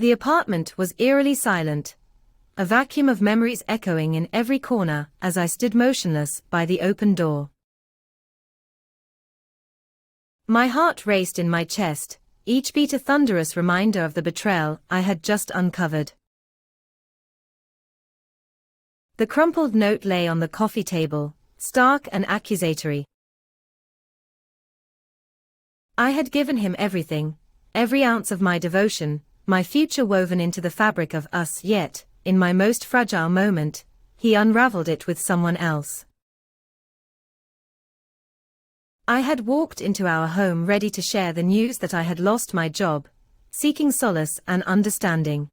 The apartment was eerily silent, a vacuum of memories echoing in every corner as I stood motionless by the open door. My heart raced in my chest, each beat a thunderous reminder of the betrayal I had just uncovered. The crumpled note lay on the coffee table, stark and accusatory. I had given him everything, every ounce of my devotion, my future woven into the fabric of us, yet, in my most fragile moment, he unraveled it with someone else. I had walked into our home ready to share the news that I had lost my job, seeking solace and understanding.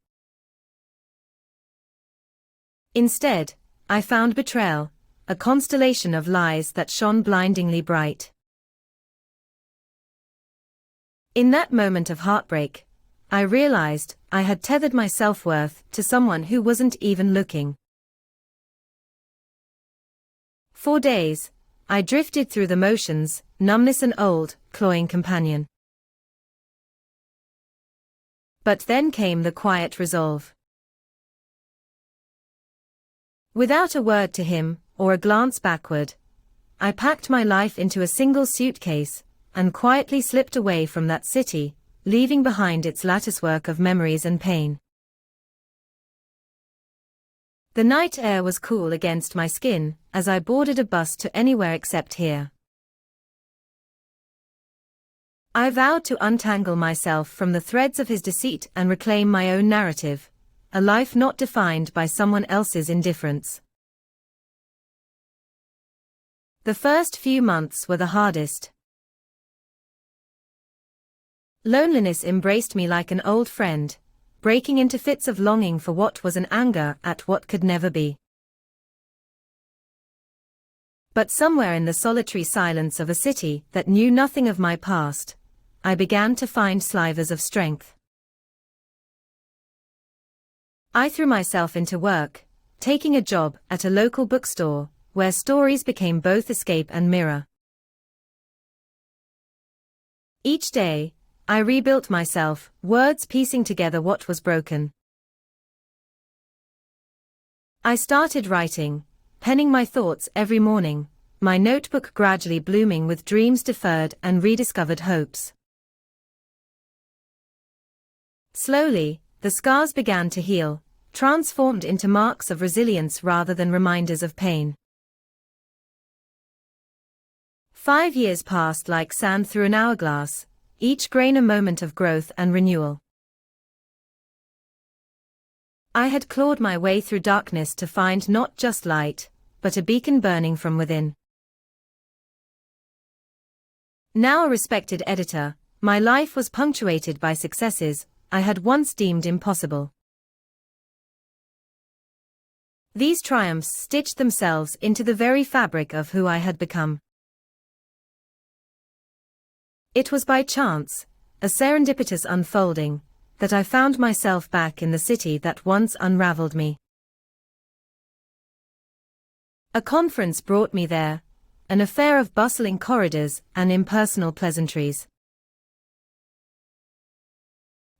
Instead, I found betrayal, a constellation of lies that shone blindingly bright. In that moment of heartbreak, I realized I had tethered my self-worth to someone who wasn't even looking. For days, I drifted through the motions, numbness an old, cloying companion. But then came the quiet resolve. Without a word to him, or a glance backward, I packed my life into a single suitcase, and quietly slipped away from that city, leaving behind its latticework of memories and pain. The night air was cool against my skin, as I boarded a bus to anywhere except here. I vowed to untangle myself from the threads of his deceit and reclaim my own narrative, a life not defined by someone else's indifference. The first few months were the hardest. Loneliness embraced me like an old friend, breaking into fits of longing for what was and anger at what could never be. But somewhere in the solitary silence of a city that knew nothing of my past, I began to find slivers of strength. I threw myself into work, taking a job at a local bookstore, where stories became both escape and mirror. Each day, I rebuilt myself, words piecing together what was broken. I started writing, penning my thoughts every morning, my notebook gradually blooming with dreams deferred and rediscovered hopes. Slowly, the scars began to heal, transformed into marks of resilience rather than reminders of pain. 5 years passed like sand through an hourglass, each grain a moment of growth and renewal. I had clawed my way through darkness to find not just light, but a beacon burning from within. Now a respected editor, my life was punctuated by successes I had once deemed impossible. These triumphs stitched themselves into the very fabric of who I had become. It was by chance, a serendipitous unfolding, that I found myself back in the city that once unraveled me. A conference brought me there, an affair of bustling corridors and impersonal pleasantries.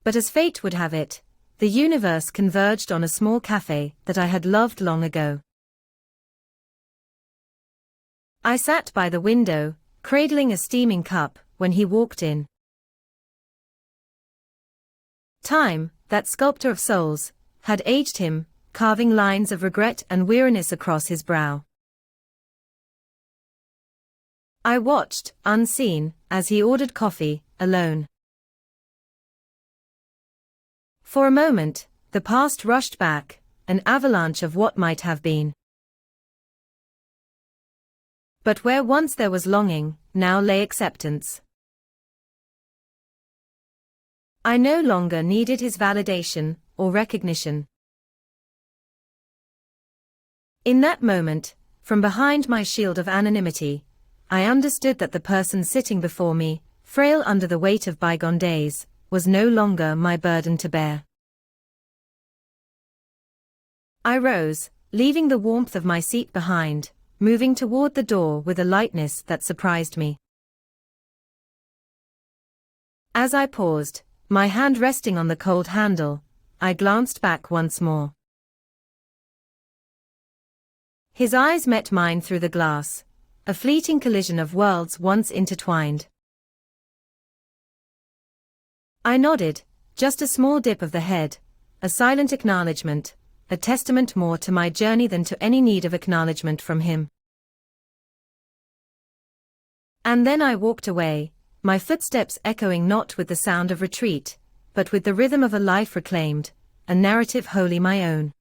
But as fate would have it, the universe converged on a small cafe that I had loved long ago. I sat by the window, cradling a steaming cup, when he walked in. Time, that sculptor of souls, had aged him, carving lines of regret and weariness across his brow. I watched, unseen, as he ordered coffee, alone. For a moment, the past rushed back, an avalanche of what might have been. But where once there was longing, now lay acceptance. I no longer needed his validation or recognition. In that moment, from behind my shield of anonymity, I understood that the person sitting before me, frail under the weight of bygone days, was no longer my burden to bear. I rose, leaving the warmth of my seat behind, moving toward the door with a lightness that surprised me. As I paused, my hand resting on the cold handle, I glanced back once more. His eyes met mine through the glass, a fleeting collision of worlds once intertwined. I nodded, just a small dip of the head, a silent acknowledgement, a testament more to my journey than to any need of acknowledgement from him. And then I walked away, my footsteps echoing not with the sound of retreat, but with the rhythm of a life reclaimed, a narrative wholly my own.